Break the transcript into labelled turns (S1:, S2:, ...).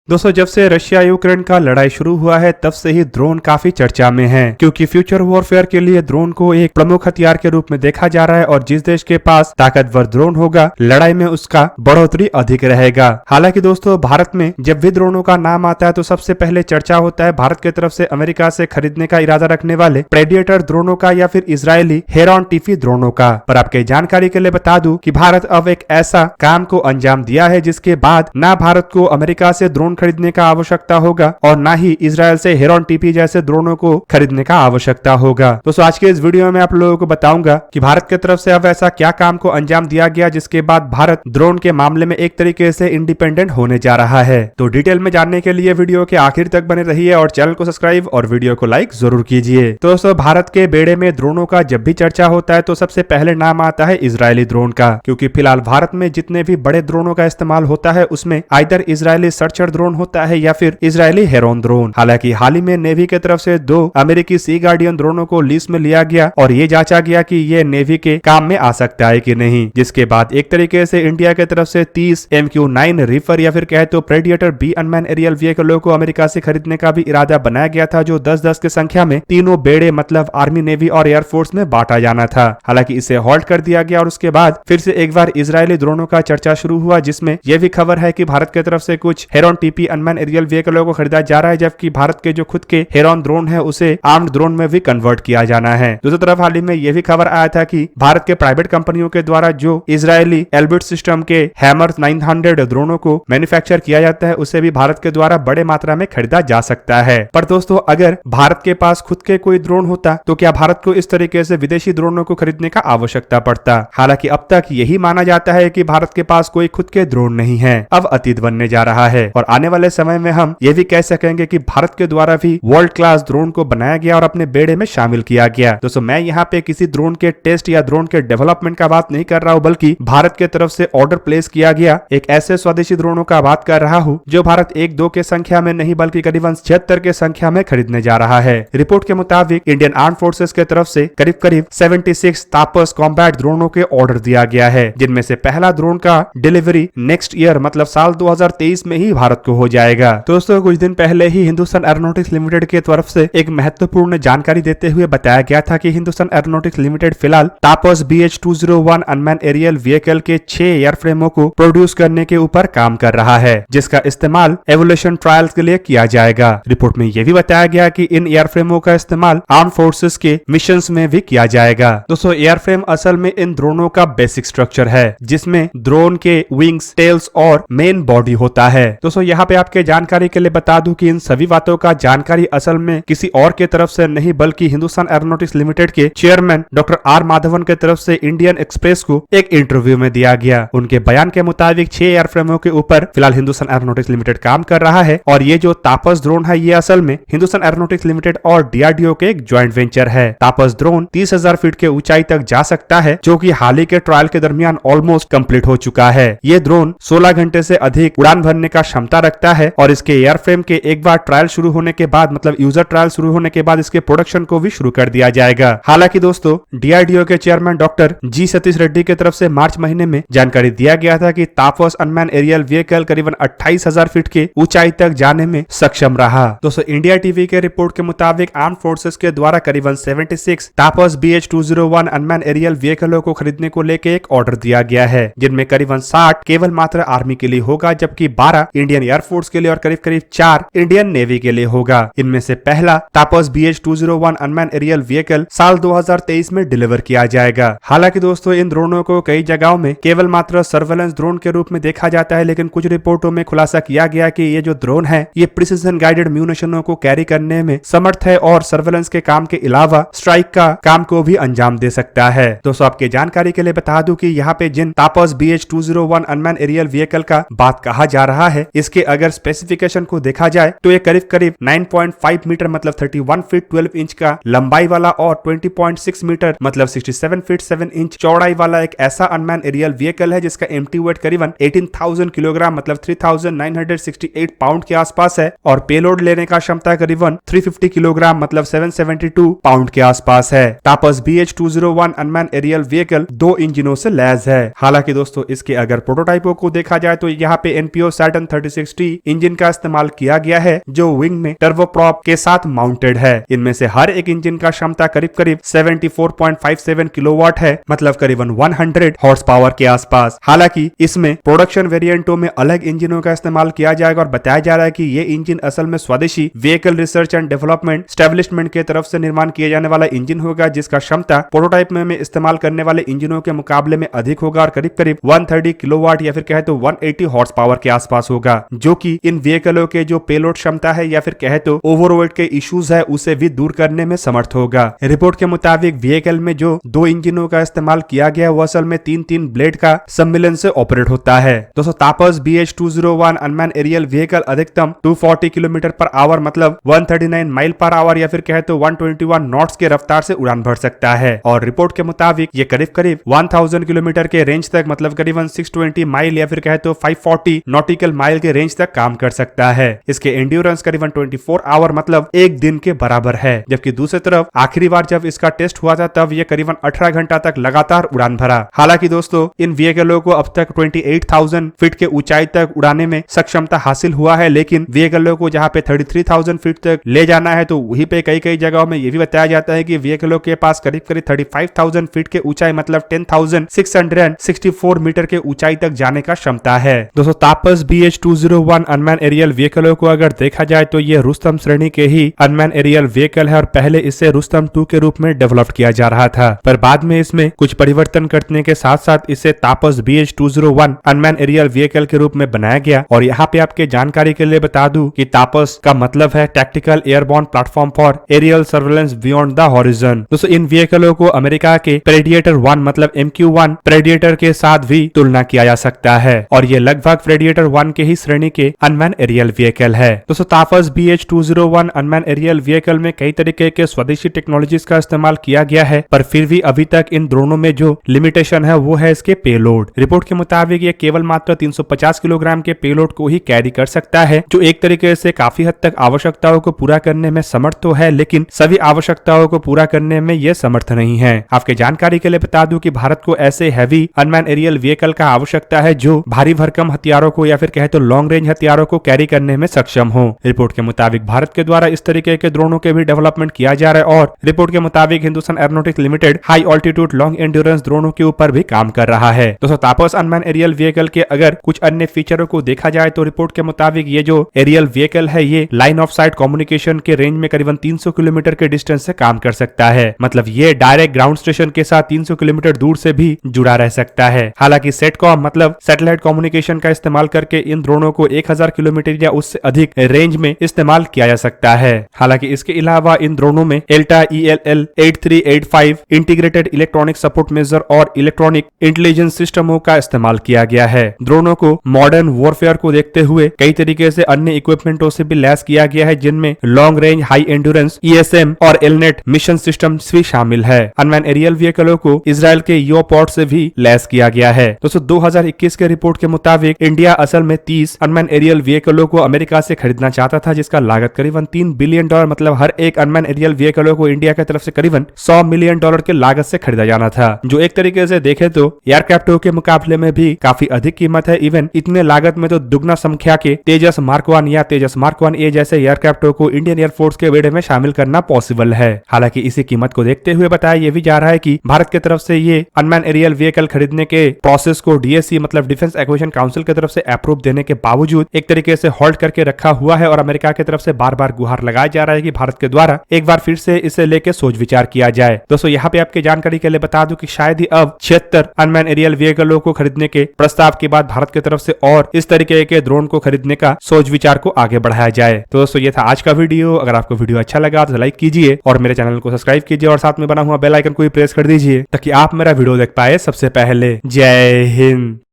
S1: दोस्तों जब से रशिया यूक्रेन का लड़ाई शुरू हुआ है तब से ही ड्रोन काफी चर्चा में हैं, क्योंकि फ्यूचर वॉरफेयर के लिए ड्रोन को एक प्रमुख हथियार के रूप में देखा जा रहा है और जिस देश के पास ताकतवर ड्रोन होगा लड़ाई में उसका बढ़ोतरी अधिक रहेगा। हालांकि दोस्तों भारत में जब भी ड्रोनों का नाम आता है तो सबसे पहले चर्चा होता है भारत की तरफ से अमेरिका से खरीदने का इरादा रखने वाले प्रेडिएटर ड्रोनों का या फिर इजरायली हेरॉन टीफी ड्रोनों का। पर आपके जानकारी के लिए बता दूं कि भारत अब एक ऐसा काम को अंजाम दिया है जिसके बाद ना भारत को अमेरिका से ड्रोन खरीदने का आवश्यकता होगा और ना ही इजराइल से हेरॉन टीपी जैसे ड्रोनों को खरीदने का आवश्यकता होगा। दोस्तों आज के इस वीडियो में आप लोगों को बताऊंगा कि भारत की तरफ से अब ऐसा क्या काम को अंजाम दिया गया जिसके बाद भारत ड्रोन के मामले में एक तरीके से इंडिपेंडेंट होने जा रहा है। तो डिटेल में जानने के लिए वीडियो के आखिर तक बने रहिए और चैनल को सब्सक्राइब और वीडियो को लाइक जरूर कीजिए। तो दोस्तों भारत के बेड़े में ड्रोनों का जब भी चर्चा होता है तो सबसे पहले नाम आता है इजरायली ड्रोन का, क्योंकि फिलहाल भारत में जितने भी बड़े ड्रोनों का इस्तेमाल होता है उसमें आइदर इजरायली सर्चर ड्रोन होता है या फिर इजरायली हेरॉन ड्रोन। हालांकि हाल ही में नेवी की तरफ से 2 अमेरिकी सी गार्डियन ड्रोनों को लीज में लिया गया और ये जांचा गया कि ये नेवी के काम में आ सकता है कि नहीं, जिसके बाद एक तरीके से इंडिया की तरफ से 30 MQ-9 रीफर या फिर कहे तो प्रेडिएटर बी अनमैन एरियल व्हीकलों को अमेरिका से खरीदने का भी इरादा बनाया गया था, जो 10-10 की संख्या में तीनों बेड़े मतलब आर्मी, नेवी और एयरफोर्स में बांटा जाना था। हालांकि इसे हॉल्ट कर दिया गया और उसके बाद फिर से एक बार इजरायली ड्रोनों का चर्चा शुरू हुआ, जिसमें यह भी खबर है कि भारत की तरफ से कुछ हेरॉन टीपी अनमैन एरियल व्हीकलों को खरीदा जा रहा है, जबकि भारत के जो खुद के हेरॉन ड्रोन है उसे आर्म्ड ड्रोन में भी कन्वर्ट किया जाना है। दूसरी तरफ हाल ही में यह भी खबर आया था कि भारत के प्राइवेट कंपनियों के द्वारा जो इजरायली एल्बिट सिस्टम के हैमर 900 ड्रोनों को मैन्युफैक्चर किया जाता है उसे भी भारत के द्वारा बड़े मात्रा में खरीदा जा सकता है। पर दोस्तों अगर भारत के पास खुद के कोई ड्रोन होता तो क्या भारत को इस तरीके से विदेशी ड्रोनों को खरीदने का आवश्यकता पड़ता? हालांकि अब तक यही माना जाता है कि भारत के पास कोई खुद के ड्रोन नहीं है, अब अतीत बनने जा रहा है और आने वाले समय में हम ये भी कह सकेंगे कि भारत के द्वारा भी वर्ल्ड क्लास ड्रोन को बनाया गया और अपने बेड़े में शामिल किया गया। दोस्तों मैं यहाँ पे किसी ड्रोन के टेस्ट या ड्रोन के डेवलपमेंट का बात नहीं कर रहा हूँ, बल्कि भारत के तरफ से ऑर्डर प्लेस किया गया एक ऐसे स्वदेशी ड्रोनों का बात कर रहा हूँ जो भारत 1-2 के संख्या में नहीं बल्कि करीबन 76 के संख्या में खरीदने जा रहा है। रिपोर्ट के मुताबिक इंडियन आर्म फोर्सेस के तरफ से करीब 76 तापस कॉम्बैट ड्रोनों के ऑर्डर दिया गया है, जिनमें से पहला ड्रोन का डिलीवरी नेक्स्ट ईयर मतलब साल 2023 में ही भारत को हो जाएगा। दोस्तों कुछ दिन पहले ही हिंदुस्तान एरोनॉटिक्स लिमिटेड की तरफ से एक महत्वपूर्ण जानकारी देते हुए बताया गया था कि हिंदुस्तान एरोनॉटिक्स लिमिटेड फिलहाल तापस BH-201 अनमैन एरियल व्हीकल के 6 एयरफ्रेमों को प्रोड्यूस करने के ऊपर काम कर रहा है, जिसका इस्तेमाल एवोल्यूशन ट्रायल्स के लिए किया जाएगा। रिपोर्ट में यह भी बताया गया कि इन एयरफ्रेमों का इस्तेमाल आर्म फोर्सेस के मिशंस में भी किया जाएगा। दोस्तों एयरफ्रेम असल में इन ड्रोनों का बेसिक स्ट्रक्चर है, जिसमें ड्रोन के विंग्स, टेल्स और मेन बॉडी होता है। दोस्तों यहाँ पे आपके जानकारी के लिए बता दूं कि इन सभी बातों का जानकारी असल में किसी और के तरफ से नहीं बल्कि हिंदुस्तान एरोनॉटिक्स लिमिटेड के चेयरमैन डॉक्टर आर माधवन के तरफ से इंडियन एक्सप्रेस को एक इंटरव्यू में दिया गया। उनके बयान के मुताबिक 6 एयरफ्रेमों के ऊपर फिलहाल हिंदुस्तान एरोनॉटिक्स लिमिटेड काम कर रहा है और ये जो तापस ड्रोन है ये असल में हिंदुस्तान एरोनॉटिक्स लिमिटेड और DRDO के एक ज्वाइंट वेंचर है। तापस ड्रोन 30,000 फीट के ऊंचाई तक जा सकता है, जो कि हाल ही के ट्रायल के दरमियान ऑलमोस्ट कंप्लीट हो चुका है। ये ड्रोन 16 घंटे से अधिक उड़ान भरने का क्षमता रखता है और इसके एयरफ्रेम के एक बार ट्रायल शुरू होने के बाद मतलब यूजर ट्रायल शुरू होने के बाद इसके प्रोडक्शन को भी शुरू कर दिया जाएगा। हालांकि दोस्तों DRDO के चेयरमैन डॉक्टर जी सतीश रेड्डी की तरफ से मार्च महीने में जानकारी दिया गया था कि तापस अनमैन एरियल व्हीकल करीबन 28,000 फीट के ऊंचाई तक जाने में सक्षम रहा। दोस्तों इंडिया टीवी के रिपोर्ट के मुताबिक आर्म फोर्सेस के द्वारा करीबन 76 तापस BH-201 अनमैन एरियल व्हीकलों को खरीदने को लेकर एक ऑर्डर दिया गया है, जिनमें करीबन 60 केवल मात्र आर्मी के लिए होगा, जबकि 12 इंडियन एयरफोर्स के लिए और करीब 4 इंडियन नेवी के लिए होगा। इनमें से पहला तापस BH-201 अनमैन एरियल व्हीकल साल 2023 में डिलीवर किया जाएगा। हालांकि दोस्तों इन ड्रोनों को कई जगहों में केवल मात्र सर्वेलेंस ड्रोन के रूप में देखा जाता है, लेकिन कुछ रिपोर्टों में खुलासा किया गया कि ये जो ड्रोन है ये प्रिसिजन गाइडेड म्यूनिशनों को कैरी करने में समर्थ है और सर्वेलेंस के काम के अलावा स्ट्राइक का काम को भी अंजाम दे सकता है। दोस्तों आपके जानकारी के लिए बता दूं कि यहाँ पे जिन तापस BH-201 अनमैन एरियल व्हीकल का बात कहा जा रहा है, इसके अगर स्पेसिफिकेशन को देखा जाए तो ये करीब 9.5 मीटर मतलब 31 फीट 12 इंच का लंबाई वाला और 20.6 मीटर मतलब 67 फीट 7 इंच चौड़ाई वाला एक ऐसा अनमैन एरियल व्हीकल है जिसका एम्प्टी वेट करीबन 18,000 किलोग्राम मतलब 3,968 पाउंड के आसपास है और पेलोड लेने का क्षमता करीबन 350 किलोग्राम मतलब 772 पाउंड के आसपास है। तापस BH-201 अनमैन एरियल व्हीकल 2 इंजनों से लैस है। हालांकि दोस्तों इसके अगर प्रोटोटाइपों को देखा जाए तो यहाँ पे NPO Saturn 36 T इंजन का इस्तेमाल किया गया है जो विंग में टर्बोप्रॉप के साथ माउंटेड है। इनमें से हर एक इंजन का क्षमता करीब करीब 74.57 किलोवाट है, मतलब करीबन 100 हॉर्स पावर के आसपास। हालांकि इसमें प्रोडक्शन वेरिएंटों में अलग इंजनों का इस्तेमाल किया जाएगा और बताया जा रहा है कि ये इंजन असल में स्वदेशी vehicle research and development establishment की तरफ से निर्माण किया जाने वाला इंजन होगा, जिसका क्षमता प्रोटोटाइप में इस्तेमाल करने वाले इंजनों के मुकाबले में अधिक होगा और करीब करीब 130 किलोवाट या फिर कहे तो 180 हॉर्स पावर के आसपास होगा, जो कि इन व्हीकलों के जो पेलोड क्षमता है या फिर कहे तो ओवरवेट के इश्यूज है उसे भी दूर करने में समर्थ होगा। रिपोर्ट के मुताबिक व्हीकल में जो दो इंजनों का इस्तेमाल किया गया वो असल में तीन ब्लेड का सम्मिलन से ऑपरेट होता है। दोस्तों तापस BH-201 अनमैन एरियल व्हीकल अधिकतम 240 किलोमीटर पर आवर मतलब 139 माइल पर आवर या फिर कहे तो 121 नॉट्स के रफ्तार से उड़ान भर सकता है और रिपोर्ट के मुताबिक ये करीब करीब 1000 किलोमीटर के रेंज तक मतलब करीबन 620 माइल या फिर कहे तो 540 नॉटिकल माइल के रेंज तक काम कर सकता है। इसके एंड्योरेंस करीबन 24 आवर मतलब एक दिन के बराबर है, जबकि दूसरी तरफ आखिरी बार जब इसका टेस्ट हुआ था तब ये करीबन 18 घंटा तक लगातार उड़ान भरा। हालांकि दोस्तों इन व्हीकलों को अब तक 28,000 फीट के ऊंचाई तक उड़ाने में सक्षमता हासिल हुआ है, लेकिन व्हीकलों को जहां पे 33,000 फीट तक ले जाना है तो वहीं पे कई जगहों में ये भी बताया जाता है कि व्हीकलों के पास करीब 35,000 फीट के ऊंचाई मतलब 10,664 मीटर के ऊंचाई तक जाने का क्षमता है। दोस्तों तापस BH-201 अनमैन एरियल व्हीकलों को अगर देखा जाए तो ये रुस्तम श्रेणी के ही अनमैन एरियल व्हीकल है और पहले इसे रुस्तम 2 के रूप में डेवलप किया जा रहा था, पर बाद में इसमें कुछ परिवर्तन करने के साथ साथ इसे तापस BH-201 अनमैन एरियल व्हीकल के रूप में बनाया गया। और यहाँ पे आपके जानकारी के लिए बता दूं कि तापस का मतलब है tactical airborne platform for aerial surveillance beyond the horizon. दोस्तों इन व्हीकलों को अमेरिका के प्रेडिएटर 1 मतलब MQ-1 प्रेडिएटर के साथ भी तुलना किया जा सकता है और ये लगभग प्रेडिएटर 1 के ही श्रेणी के अनमैन एरियल व्हीकल है। दोस्तों तापस BH-201 अनमैन एरियल व्हीकल में कई तरीके के स्वदेशी टेक्नोलॉजीज का इस्तेमाल किया गया है, पर फिर भी अभी तक इन ड्रोनों में जो लिमिटेशन है वो है इसके पेलोड। रिपोर्ट के मुताबिक ये केवल मात्र 350 किलोग्राम के पेलोड को ही कैरी कर सकता है, जो एक तरीके से काफी हद तक आवश्यकताओं को पूरा करने में समर्थ तो है, लेकिन सभी आवश्यकताओं को पूरा करने में ये समर्थ नहीं है। आपके जानकारी के लिए बता दूं कि भारत को ऐसे हैवी अनमैन एरियल व्हीकल का आवश्यकता है जो भारी भरकम हथियारों को या फिर कहे तो लॉन्ग रेंज हथियारों को कैरी करने में सक्षम हो। रिपोर्ट के मुताबिक भारत के द्वारा इस तरीके के ड्रोनों के भी डेवलपमेंट किया जा रहा है और रिपोर्ट के मुताबिक Hindustan aeronautics limited high altitude long endurance ड्रोनों के ऊपर भी काम कर रहा है। दोस्तों तापस अनमैन एरियल व्हीकल के अगर कुछ अन्य फीचरों को देखा जाए तो रिपोर्ट के मुताबिक ये जो एरियल व्हीकल है ये लाइन ऑफ साइट कम्युनिकेशन के रेंज में करीबन 300 किलोमीटर के डिस्टेंस से काम कर सकता है, मतलब ये डायरेक्ट ग्राउंड स्टेशन के साथ 300 किलोमीटर दूर से भी जुड़ा रह सकता है। हालांकि सेटकॉम मतलब सैटेलाइट कम्युनिकेशन का इस्तेमाल करके इन ड्रोनों को 1000 किलोमीटर या उससे अधिक रेंज में इस्तेमाल किया जा सकता है। हालांकि इसके अलावा इन ड्रोनों में Elta ELL 8385 integrated electronic support measure और इलेक्ट्रॉनिक इंटेलिजेंस सिस्टमों का इस्तेमाल किया गया है। ड्रोनों को मॉडर्न वॉरफेयर को देखते हुए कई तरीके से अन्य इक्विपमेंटों से भी लैस किया गया है, जिनमें long range high endurance ESM और एलनेट मिशन सिस्टम भी शामिल है। अनमैन एरियल व्हीकलों को इजराइल के यूपोर्ट से भी लैस किया गया है। दोस्तों 2021 के रिपोर्ट के मुताबिक इंडिया असल में 30 अनमैन एरियल व्हीकलों को अमेरिका से खरीदना चाहता था, जिसका लागत करीबन $3 बिलियन मतलब हर एक अनमैन एरियल व्हीकलों को इंडिया की तरफ से करीबन $100 मिलियन के लागत से खरीदा जाना था, जो एक तरीके से देखे तो एयरक्राफ्टों के मुकाबले में भी काफी अधिक कीमत है। इवन इतने लागत में तो दुगना संख्या के तेजस मार्क 1 या तेजस मार्क 1A जैसे एयरक्राफ्टों को इंडियन एयरफोर्स के बेड़े में शामिल करना पॉसिबल है। हालांकि इसी कीमत को देखते हुए बताया यह भी जा रहा है कि भारत की तरफ से ये अनमैन एरियल व्हीकल खरीदने के प्रोसेस को DSC मतलब डिफेंस एक्विजिशन काउंसिल की तरफ से अप्रूव देने के बावजूद एक तरीके से होल्ड करके रखा हुआ है और अमेरिका की तरफ से बार बार गुहार लगाया जा रहा है कि भारत के द्वारा एक बार फिर से इसे लेके सोच विचार किया जाए। दोस्तों यहाँ पे आपकी जानकारी के लिए बता दूं कि शायद ही अब 76 अनमैन एरियल व्हीकलों को खरीदने के प्रस्ताव के बाद भारत की तरफ से और इस तरीके के ड्रोन को खरीदने का सोच विचार को आगे बढ़ाया जाए। तो दोस्तों ये था आज का वीडियो। अगर आपको वीडियो अच्छा लगा तो लाइक कीजिए और मेरे चैनल को सब्सक्राइब कीजिए और साथ में बना हुआ बेल आइकन को भी प्रेस कर दीजिए ताकि आप मेरा वीडियो देख पाए सबसे पहले। जय हिंद।